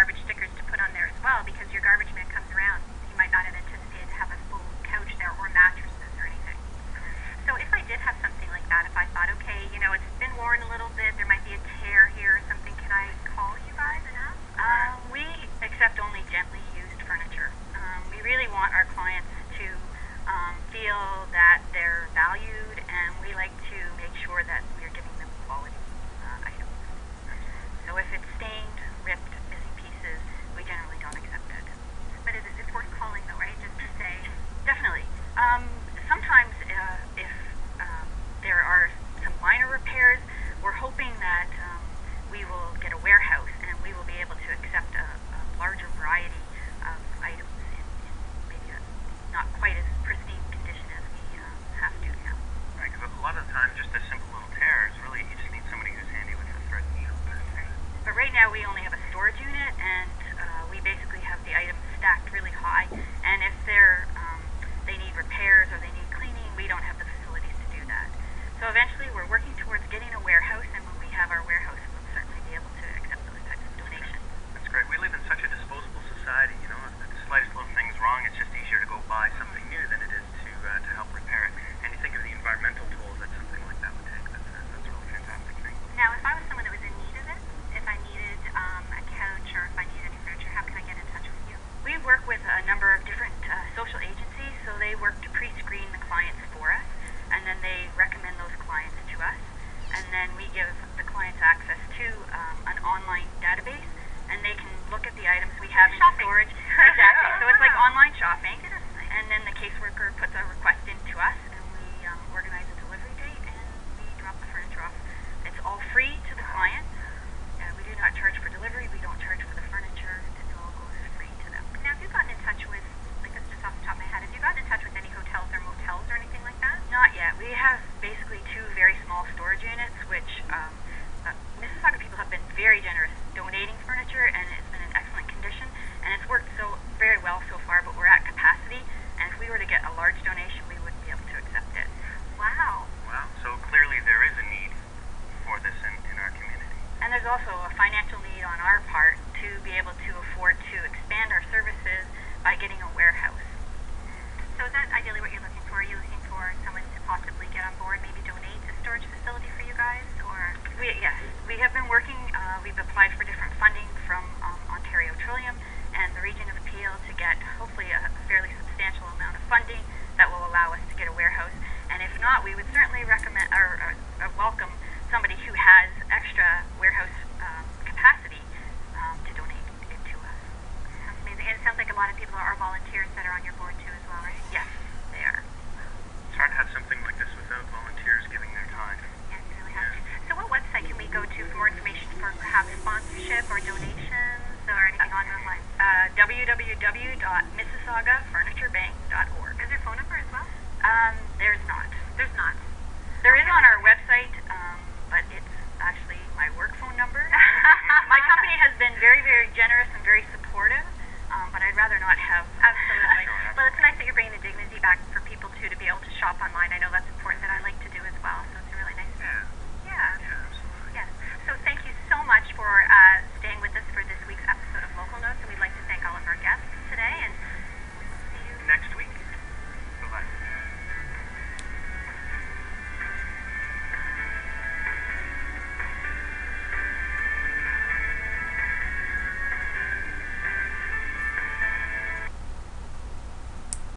garbage stickers to put on there as well, because your garbage man comes around, he might not have anticipated to have a full couch there or mattresses or anything. So if I did have something like that, if I thought, okay, you know, it's been worn a little bit, there might be a tear here or something, can I call you guys and ask? We accept only gently used furniture. We really want our clients to feel that they're valued, and we like to make sure that we're giving them quality items. So if it's stained, ripped, missing pieces, we generally don't accept it. But it's worth calling though, right? Just to say. Definitely. Sometimes if there are some minor repairs, we're hoping that we will get a warehouse and we will be able to accept a larger variety of items in maybe not quite as pristine condition as we have to now. Right, because a lot of the time just a simple little tear is really, you just need somebody who's handy with a thread and needle. But right now we only have a storage unit, and we basically have the items stacked really high, and if they need repairs or they need cleaning, we don't have the facilities to do that. So eventually we're working towards getting a warehouse, and when we have our warehouse, we'll certainly be able to accept those types of donations. That's great. We live in such a disposable society, you know, if the slightest little thing's wrong, it's just easier to go buy something new than it is to help repair it. And you think of the environmental tolls that something like that would take. That's a really fantastic thing. Now, if I was someone that was in need of it, if I needed a couch or if I needed any furniture, how can I get in touch with you? We work with a number of different social agencies, so they work to pre-screen the clients for us, and then they recommend those clients to us, and then we give the clients access to an online database, and they can look at the items we have in storage. Exactly. So it's like online shopping, and then the caseworker puts a request in to us, and we organize a delivery date, and we drop the furniture off. It's all free to the client. We do not charge for delivery. We don't charge for the furniture. It all goes free to them. Now, have you gotten in touch with, like this just off the top of my head, have you gotten in touch with any hotels or motels or anything like that? Not yet. We have basically two very small storage units, which Mississauga people have been very generous donating furniture, and it's been in excellent condition, and it's worked so very well so far, but we're at capacity, and if we were to get a large donation, we wouldn't be able to accept it. Wow. Wow. So clearly there is a need for this in our community. And there's also a financial need on our part to be able to afford to expand our services by getting a warehouse. So is that ideally what you're looking for? Are you looking for someone to possibly get on board, maybe donate a storage facility for you guys, or? Yes, we have been working, we've applied for different funding from Ontario Trillium and the Region of Peel to get hopefully a fairly substantial amount of funding that will allow us to get a warehouse. And if not, we would certainly recommend or welcome somebody who has extra warehouse capacity to donate it to us. That's amazing. And it sounds like a lot of people are volunteers that are on your board too as well, right? Yes, they are. It's hard to have something like this without volunteers giving their time. Yes, you really have to. So what website can we go to for more information for perhaps sponsorship or donations or anything on those lines? www.mississaugafurniturebank.org. Is there a phone number as well? There's not. There's not. There is on our website, but it's actually my work phone number. My company has been very, very generous and very supportive, but I'd rather not have. Absolutely. Well, it's nice that you're bringing the dignity back for people too to be able to